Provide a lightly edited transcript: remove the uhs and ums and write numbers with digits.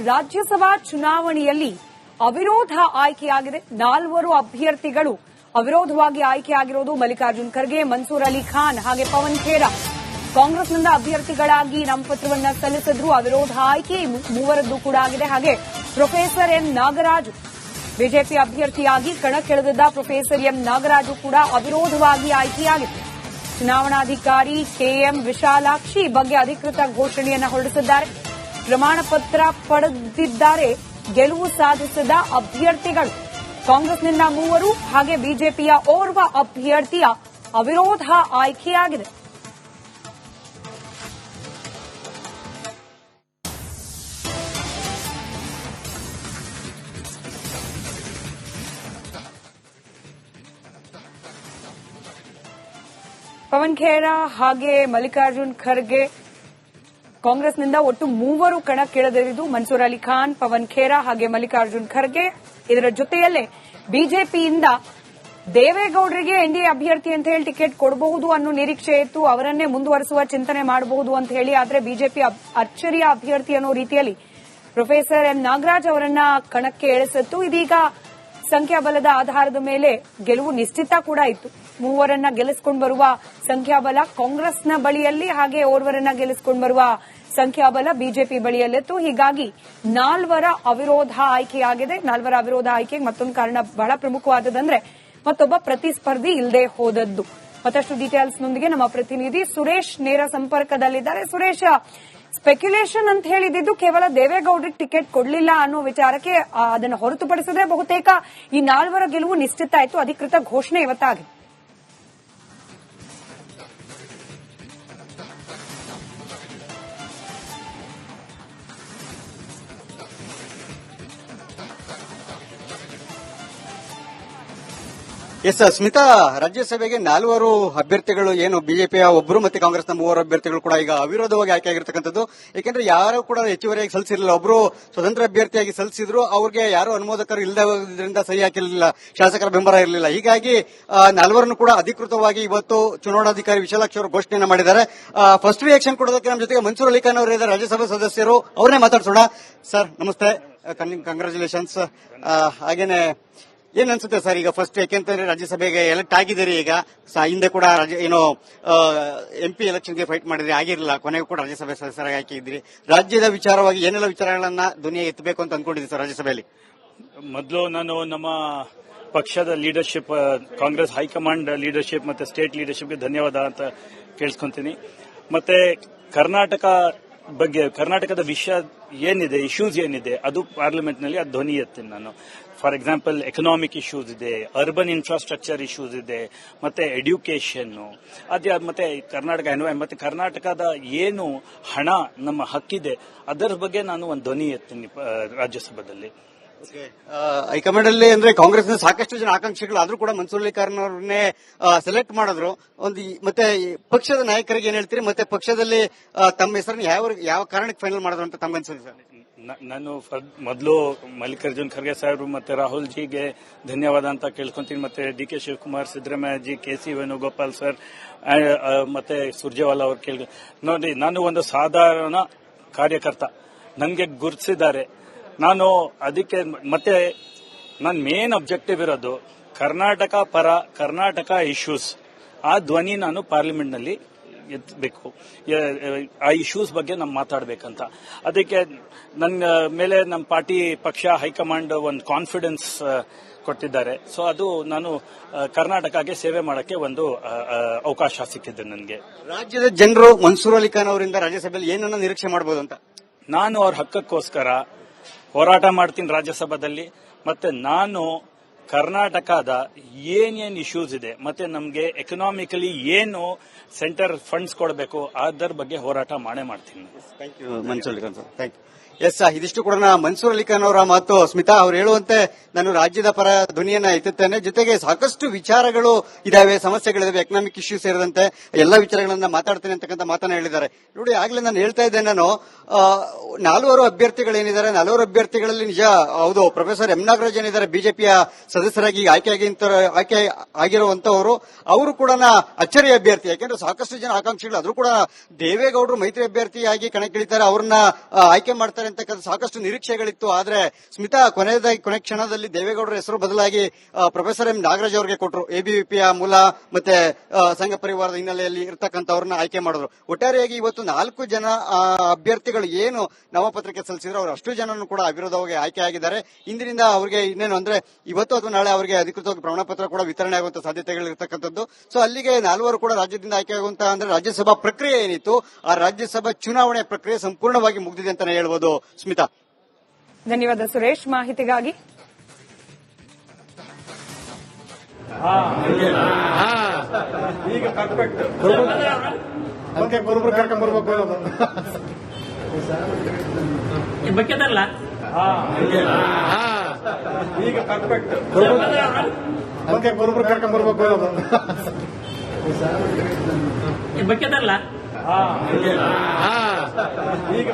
ರಾಜ್ಯಸಭಾ ಚುನಾವಣೆಯಲ್ಲಿ ಅವಿರೋಧ ಆಯ್ಕೆಯಾಗಿದೆ. 4 ಅಭ್ಯರ್ಥಿಗಳು ಅವಿರೋಧವಾಗಿ ಆಯ್ಕೆಯಾಗಿರೋದು ಮಲ್ಲಿಕಾರ್ಜುನ್ ಖರ್ಗೆ, ಮನ್ಸೂರ್ ಅಲಿ ಖಾನ್ ಹಾಗೆ ಪವನ್ ಖೇರಾ ಕಾಂಗ್ರೆಸ್ನಿಂದ ಅಭ್ಯರ್ಥಿಗಳಾಗಿ ನಾಮಪತ್ರವನ್ನ ಸಲ್ಲಿಸಿದ್ರು. ಅವಿರೋಧ ಆಯ್ಕೆ ಮೂವರದ್ದು ಕೂಡ ಆಗಿದೆ. ಹಾಗೆ ಪ್ರೊಫೆಸರ್ ಎಂ ನಾಗರಾಜು ಬಿಜೆಪಿ ಅಭ್ಯರ್ಥಿಯಾಗಿ ಕಣಕ್ಕಿಳಿದಿದ್ದ ಪ್ರೊಫೆಸರ್ ಎಂ ನಾಗರಾಜು ಕೂಡ ಅವಿರೋಧವಾಗಿ ಆಯ್ಕೆಯಾಗಿದೆ. ಚುನಾವಣಾಧಿಕಾರಿ ಕೆಎಂ ವಿಶಾಲಾಕ್ಷಿ ಬಗ್ಗೆ ಅಧಿಕೃತ ಘೋಷಣೆಯನ್ನು ಹೊರಡಿಸಿದ್ದಾರೆ. ಪ್ರಮಾಣ ಪತ್ರ ಪಡೆದಿದ್ದಾರೆ ಗೆಲುವು ಸಾಧಿಸಿದ ಅಭ್ಯರ್ಥಿಗಳು. ಕಾಂಗ್ರೆಸ್ನಿಂದ 3 ಹಾಗೆ ಬಿಜೆಪಿಯ ಓರ್ವ ಅಭ್ಯರ್ಥಿಯ ಅವಿರೋಧ ಆಯ್ಕೆಯಾಗಿದೆ. ಪವನ್ ಖೇರಾ ಹಾಗೆ ಮಲ್ಲಿಕಾರ್ಜುನ್ ಖರ್ಗೆ ಕಾಂಗ್ರೆಸ್ನಿಂದ ಒಟ್ಟು 3 ಕಣಕ್ಕಿಳಿದಿದ್ದು ಮನ್ಸೂರ್ ಅಲಿ ಖಾನ್, ಪವನ್ ಖೇರಾ ಹಾಗೆ ಮಲ್ಲಿಕಾರ್ಜುನ್ ಖರ್ಗೆ. ಇದರ ಜೊತೆಯಲ್ಲೇ ಬಿಜೆಪಿಯಿಂದ ದೇವೇಗೌಡರಿಗೆ ಎನ್ಡಿಎ ಅಭ್ಯರ್ಥಿ ಅಂತ ಹೇಳಿ ಟಿಕೆಟ್ ಕೊಡಬಹುದು ಅನ್ನೋ ನಿರೀಕ್ಷೆ ಇತ್ತು. ಅವರನ್ನೇ ಮುಂದುವರಿಸುವ ಚಿಂತನೆ ಮಾಡಬಹುದು ಅಂತ ಹೇಳಿ. ಆದರೆ ಬಿಜೆಪಿ ಅಚ್ಚರಿಯ ಅಭ್ಯರ್ಥಿ ಅನ್ನೋ ರೀತಿಯಲ್ಲಿ ಪ್ರೊಫೆಸರ್ ಎಂ ನಾಗರಾಜ್ ಅವರನ್ನ ಕಣಕ್ಕೆ ಇಳಿಸಿತ್ತು. ಇದೀಗ ಸಂಖ್ಯಾಬಲದ ಆಧಾರದ ಮೇಲೆ ಗೆಲುವು ನಿಶ್ಚಿತ ಕೂಡ ಇತ್ತು. 3 ಗೆಲ್ಲಿಸಿಕೊಂಡು ಬರುವ ಸಂಖ್ಯಾಬಲ ಕಾಂಗ್ರೆಸ್ನ ಬಳಿಯಲ್ಲಿ, ಹಾಗೆ ಓರ್ವರನ್ನ ಗೆಲ್ಲಿಸಿಕೊಂಡು ಬರುವ ಸಂಖ್ಯಾಬಲ ಬಿಜೆಪಿ ಬಳಿಯಲ್ಲಿತ್ತು. ಹೀಗಾಗಿ 4 ಅವಿರೋಧ ಆಯ್ಕೆಯಾಗಿದೆ. 4 ಅವಿರೋಧ ಆಯ್ಕೆಗೆ ಮತ್ತೊಂದು ಕಾರಣ ಬಹಳ ಪ್ರಮುಖವಾದದಂದ್ರೆ ಮತ್ತೊಬ್ಬ ಪ್ರತಿಸ್ಪರ್ಧಿ ಇಲ್ಲದೆ ಹೋದದ್ದು. ಮತ್ತಷ್ಟು ಡೀಟೇಲ್ಸ್ನೊಂದಿಗೆ ನಮ್ಮ ಪ್ರತಿನಿಧಿ ಸುರೇಶ್ ನೇರ ಸಂಪರ್ಕದಲ್ಲಿದ್ದಾರೆ. ಸುರೇಶ್, ಸ್ಪೆಕ್ಯುಲೇಷನ್ ಅಂತ ಹೇಳಿದ್ದು ಕೇವಲ ದೇವೇಗೌಡರಿಗೆ ಟಿಕೆಟ್ ಕೊಡಲಿಲ್ಲ ಅನ್ನೋ ವಿಚಾರಕ್ಕೆ, ಅದನ್ನು ಹೊರತುಪಡಿಸದೆ ಬಹುತೇಕ ಈ 4 ಗೆಲುವು ನಿಶ್ಚಿತ ಆಯಿತು. ಅಧಿಕೃತ ಘೋಷಣೆ ಇವತ್ತಾಗಿದೆ. ಎಸ್ ಸ್ಮಿತಾ, ರಾಜ್ಯಸಭೆಗೆ 4 ಅಭ್ಯರ್ಥಿಗಳು ಏನು ಬಿಜೆಪಿಯ ಒಬ್ಬರು ಮತ್ತೆ ಕಾಂಗ್ರೆಸ್ನ 3 ಅಭ್ಯರ್ಥಿಗಳು ಕೂಡ ಈಗ ಅವಿರೋಧವಾಗಿ ಆಯ್ಕೆಯಾಗಿರ್ತಕ್ಕಂಥದ್ದು. ಯಾಕೆಂದ್ರೆ ಯಾರು ಕೂಡ ಹೆಚ್ಚುವರಿಯಾಗಿ ಸಲ್ಲಿಸಿರಲಿಲ್ಲ. ಒಬ್ಬರು ಸ್ವತಂತ್ರ ಅಭ್ಯರ್ಥಿಯಾಗಿ ಸಲ್ಲಿಸಿದ್ರು, ಅವ್ರಿಗೆ ಯಾರು ಅನುಮೋದಕರು ಇಲ್ಲದರಿಂದ ಸಹಿ ಹಾಕಿರಲಿಲ್ಲ, ಶಾಸಕರ ಬೆಂಬಲ ಇರಲಿಲ್ಲ. ಹೀಗಾಗಿ 4 ಕೂಡ ಅಧಿಕೃತವಾಗಿ ಇವತ್ತು ಚುನಾವಣಾಧಿಕಾರಿ ವಿಶಾಲಾಕ್ಷಿ ಅವರು ಘೋಷಣೆಯನ್ನು ಮಾಡಿದ್ದಾರೆ. ಫಸ್ಟ್ ರಿಯಾಕ್ಷನ್ ಕೊಡೋದಕ್ಕೆ ನಮ್ಮ ಜೊತೆಗೆ ಮನ್ಸೂರ್ ಅಲಿ ಖಾನ್ ಅವರು ಇದ್ದಾರೆ, ರಾಜ್ಯಸಭಾ ಸದಸ್ಯರು. ಅವ್ರನ್ನೇ ಮಾತಾಡ್ಸೋಣ. ಸರ್ ನಮಸ್ತೆ, ಕಂಗ್ರಾಚುಲೇಷನ್ಸ್. ಹಾಗೇನೆ ಏನ್ ಅನ್ಸುತ್ತೆ ಸರ್ ಈಗ ಫಸ್ಟ್, ಯಾಕೆಂತಂದ್ರೆ ರಾಜ್ಯಸಭೆಗೆ ಎಲೆಕ್ಟ್ ಆಗಿದ್ದೀರಿ. ಈಗ ಹಿಂದೆ ಕೂಡ ಎಂಪಿ ಎಲೆಕ್ಷನ್ಗೆ ಫೈಟ್ ಮಾಡಿದ್ರಿ, ಆಗಿರಲಿಲ್ಲ. ಕೊನೆಗೂ ಕೂಡ ರಾಜ್ಯಸಭೆ ಸದಸ್ಯರಾಗಿ ಹಾಕಿದ್ರಿ. ರಾಜ್ಯದ ವಿಚಾರವಾಗಿ ಏನೆಲ್ಲ ವಿಚಾರಗಳನ್ನ ಧ್ವನಿ ಎತ್ತಬೇಕು ಅಂತ ಅನ್ಕೊಂಡಿದ್ದೀರಿ ಸರ್ ರಾಜ್ಯಸಭೆಯಲ್ಲಿ? ಮೊದಲು ನಾನು ನಮ್ಮ ಪಕ್ಷದ ಲೀಡರ್ಶಿಪ್, ಕಾಂಗ್ರೆಸ್ ಹೈಕಮಾಂಡ್ ಲೀಡರ್ಶಿಪ್ ಮತ್ತೆ ಸ್ಟೇಟ್ ಲೀಡರ್ಶಿಪ್ಗೆ ಧನ್ಯವಾದ ಅಂತ ಕೇಳಿಸ್ಕೊಂತೀನಿ. ಮತ್ತೆ ಕರ್ನಾಟಕದ ವಿಷಯ ಏನಿದೆ, ಇಶ್ಯೂಸ್ ಏನಿದೆ, ಅದು ಪಾರ್ಲಿಮೆಂಟ್ ನಲ್ಲಿ ಅದು ಧ್ವನಿ ಎತ್ತೀನಿ ನಾನು. ಫಾರ್ ಎಕ್ಸಾಂಪಲ್ ಎಕನಾಮಿಕ್ ಇಶ್ಯೂಸ್ ಇದೆ, ಅರ್ಬನ್ ಇನ್ಫ್ರಾಸ್ಟ್ರಕ್ಚರ್ ಇಶ್ಯೂಸ್ ಇದೆ, ಮತ್ತೆ ಎಡ್ಯುಕೇಷನ್, ಮತ್ತೆ ಕರ್ನಾಟಕದ ಏನು ಹಣ ನಮ್ಮ ಹಕ್ಕಿದೆ ಅದರ ಬಗ್ಗೆ ನಾನು ಒಂದು ಧ್ವನಿ ಎತ್ತೀನಿ ರಾಜ್ಯಸಭೆಯಲ್ಲಿ. ಹೈಕಮಾಂಡ್ ಅಲ್ಲಿ ಅಂದ್ರೆ ಕಾಂಗ್ರೆಸ್ನ ಸಾಕಷ್ಟು ಜನ ಆಕಾಂಕ್ಷಿಗಳು ಆದ್ರೂ ಕೂಡ ಮನ್ಸೂರ್ ಅಲಿ ಖಾನ್ ಅವ್ರನ್ನೇ ಸೆಲೆಕ್ಟ್ ಮಾಡಿದ್ರು. ಮತ್ತೆ ಪಕ್ಷದ ನಾಯಕರಿಗೆ ಏನ್ ಹೇಳ್ತೀರಿ? ಮತ್ತೆ ಪಕ್ಷದಲ್ಲಿ ತಮ್ಮ ಹೆಸರನ್ನು ಯಾವ ಕಾರಣಕ್ಕೆ ಫೈನಲ್ ಮಾಡಿದ್ರು ಅಂತ ತಮ್ಮ ಅನ್ಸುತ್ತೆ ಸರ್? ನಾನು ಮೊದಲು ಮಲ್ಲಿಕಾರ್ಜುನ್ ಖರ್ಗೆ ಸಾಹೇಬರು ಮತ್ತೆ ರಾಹುಲ್ ಜಿಗೆ ಧನ್ಯವಾದ ಅಂತ ಕೇಳ್ಕೊಂತೀನಿ. ಮತ್ತೆ D K. Shivakumar, Siddaramaiah ji, K C. Venugopal sir ಮತ್ತೆ ಸುರ್ಜೇವಾಲಾ ಅವ್ರು ನೋಡಿ, ನಾನು ಒಂದು ಸಾಧಾರಣ ಕಾರ್ಯಕರ್ತ, ನನಗೆ ಗುರುತಿಸಿದ್ದಾರೆ. ನಾನು ಅದಕ್ಕೆ ಮತ್ತೆ ನನ್ನ ಮೇನ್ ಅಬ್ಜೆಕ್ಟಿವ್ ಇರೋದು ಕರ್ನಾಟಕ ಪರ, ಕರ್ನಾಟಕ ಇಶ್ಯೂಸ್, ಆ ಧ್ವನಿ ನಾನು ಪಾರ್ಲಿಮೆಂಟ್ ನಲ್ಲಿ ಎತ್ತಬೇಕು. ಆ ಇಶ್ಯೂಸ್ ಬಗ್ಗೆ ನಾವು ಮಾತಾಡಬೇಕಂತ. ಅದಕ್ಕೆ ನನ್ನ ಮೇಲೆ ನಮ್ಮ ಪಾರ್ಟಿ ಪಕ್ಷ ಹೈಕಮಾಂಡ್ ಒಂದು ಕಾನ್ಫಿಡೆನ್ಸ್ ಕೊಟ್ಟಿದ್ದಾರೆ. ಸೊ ಅದು ನಾನು ಕರ್ನಾಟಕಕ್ಕೆ ಸೇವೆ ಮಾಡಕ್ಕೆ ಒಂದು ಅವಕಾಶ ಸಿಕ್ಕಿದೆ ನನಗೆ. ರಾಜ್ಯದ ಜನರು ಮನ್ಸೂರ್ ಅಲಿ ಖಾನ್ ಅವರಿಂದ ರಾಜ್ಯಸಭೆಯಲ್ಲಿ ಏನನ್ನ ನಿರೀಕ್ಷೆ ಮಾಡಬಹುದು ಅಂತ? ನಾನು ಅವ್ರ ಹಕ್ಕಕ್ಕೋಸ್ಕರ ಹೋರಾಟ ಮಾಡ್ತೀನಿ ರಾಜ್ಯಸಭಾದಲ್ಲಿ. ಮತ್ತೆ ನಾನು ಕರ್ನಾಟಕದ ಏನೇನ್ ಇಶ್ಯೂಸ್ ಇದೆ, ಮತ್ತೆ ನಮಗೆ ಎಕನಾಮಿಕಲಿ ಏನು ಸೆಂಟರ್ ಫಂಡ್ಸ್ ಕೊಡಬೇಕು ಅದರ ಬಗ್ಗೆ ಹೋರಾಟ ಮಾಡೇ ಮಾಡ್ತೀನಿ. Thank you Mansoor Ali Khan sir. Thank you. Yes, ಇದಿಷ್ಟು ಕೂಡ ಮನ್ಸೂರ್ ಅಲಿ ಖಾನ್ ಅವರ ಮಾತು. ಸ್ಮಿತಾ, ಅವರು ಹೇಳುವಂತೆ ನಾನು ರಾಜ್ಯದ ಪರ ಧ್ವನಿಯನ್ನ ಎತ್ತುತ್ತೇನೆ, ಜೊತೆಗೆ ಸಾಕಷ್ಟು ವಿಚಾರಗಳು ಇದಾವೆ, ಸಮಸ್ಯೆಗಳಿದಾವೆ, ಎಕನಾಮಿಕ್ ಇಶ್ಯೂಸ್ ಸೇರಿದಂತೆ ಎಲ್ಲ ವಿಚಾರಗಳನ್ನ ಮಾತಾಡ್ತೇನೆ ಅಂತಕ್ಕಂಥ ಮಾತನ್ನ ಹೇಳಿದ್ದಾರೆ. ನೋಡಿ, ಆಗ್ಲೇ ನಾನು ಹೇಳ್ತಾ ಇದ್ದೆ, ನಾನು 4 ಅಭ್ಯರ್ಥಿಗಳೇನಿದ್ದಾರೆ, 4 ಅಭ್ಯರ್ಥಿಗಳಲ್ಲಿ ನಿಜ ಹೌದು, ಪ್ರೊಫೆಸರ್ ಎಂ ನಾಗರಾಜ್ ಏನಿದ್ದಾರೆ ಬಿಜೆಪಿಯ ಸದಸ್ಯರಾಗಿ ಆಯ್ಕೆ ಆಗಿರುವಂತವರು, ಅವರು ಕೂಡ ಅಚ್ಚರಿ ಅಭ್ಯರ್ಥಿ. ಯಾಕೆಂದ್ರೆ ಸಾಕಷ್ಟು ಜನ ಆಕಾಂಕ್ಷಿಗಳು ಆದ್ರೂ ಕೂಡ ದೇವೇಗೌಡರು ಮೈತ್ರಿ ಅಭ್ಯರ್ಥಿಯಾಗಿ ಕಣಕ್ಕಿಳಿತಾರೆ, ಅವ್ರನ್ನ ಆಯ್ಕೆ ಮಾಡ್ತಾರೆ ಅಂತಕ್ಕಂಥ ಸಾಕಷ್ಟು ನಿರೀಕ್ಷೆಗಳಿತ್ತು. ಆದ್ರೆ ಸ್ಮಿತಾ ಕೊನೆ ಕ್ಷಣದಲ್ಲಿ ದೇವೇಗೌಡರ ಹೆಸರು ಬದಲಾಗಿ ಪ್ರೊಫೆಸರ್ ಎಂ ನಾಗರಾಜ್ ಅವರಿಗೆ ಕೊಟ್ಟರು. ಎಬಿವಿಪಿಯ ಮೂಲ ಮತ್ತೆ ಸಂಘ ಪರಿವಾರದ ಹಿನ್ನೆಲೆಯಲ್ಲಿ ಇರ್ತಕ್ಕಂಥವ್ರನ್ನ ಆಯ್ಕೆ ಮಾಡಿದ್ರು. ಒಟ್ಟಾರೆಯಾಗಿ ಇವತ್ತು 4 ಜನ ಅಭ್ಯರ್ಥಿಗಳು ಏನು ನಾಮಪತ್ರಕ್ಕೆ ಸಲ್ಲಿಸಿದ್ರು ಅವರು ಅಷ್ಟು ಜನನು ಕೂಡ ಅವಿರೋಧವಾಗಿ ಆಯ್ಕೆ ಆಗಿದ್ದಾರೆ. ಇಂದಿನಿಂದ ಅವರಿಗೆ ಇನ್ನೇನು ಅಂದ್ರೆ ಇವತ್ತು ಅಥವಾ ನಾಳೆ ಅವರಿಗೆ ಅಧಿಕೃತವಾಗಿ ಪ್ರಮಾಣ ಪತ್ರ ಕೂಡ ವಿತರಣೆ ಆಗುವಂತಹ ಸಾಧ್ಯತೆಗಳು ಇರತಕ್ಕಂಥದ್ದು. ಸೊ ಅಲ್ಲಿಗೆ 4 ಕೂಡ ರಾಜ್ಯದಿಂದ ಆಯ್ಕೆ ಆಗುವಂತಹ ಅಂದ್ರೆ ರಾಜ್ಯಸಭಾ ಪ್ರಕ್ರಿಯೆ ಏನಿತ್ತು ಆ ರಾಜ್ಯಸಭಾ ಚುನಾವಣೆ ಪ್ರಕ್ರಿಯೆ ಸಂಪೂರ್ಣವಾಗಿ ಮುಗಿದಿದೆ ಅಂತಾನೆ ಹೇಳ್ಬೋದು. ಸ್ಮಿತಾ, ಧನ್ಯವಾದ ಸುರೇಶ್ ಮಾಹಿತಿಗಾಗಿ. ಈಗ ಪರ್ಫೆಕ್ಟ್ ಅದಕ್ಕೆ ಬರೋಬ್ರು ಕರ್ಕೊಂಡ್ ಬರ್ಬೇಕು ಬೇಕಲ್ಲ ಈಗ ಪರ್ಫೆಕ್ಟ್ ಅದಕ್ಕೆ ಬರೋಬ್ರು ಕರ್ಕೊಂಡ್ ಬರ್ಬೇಕು ಬೇಕಲ್ಲ ಈಗ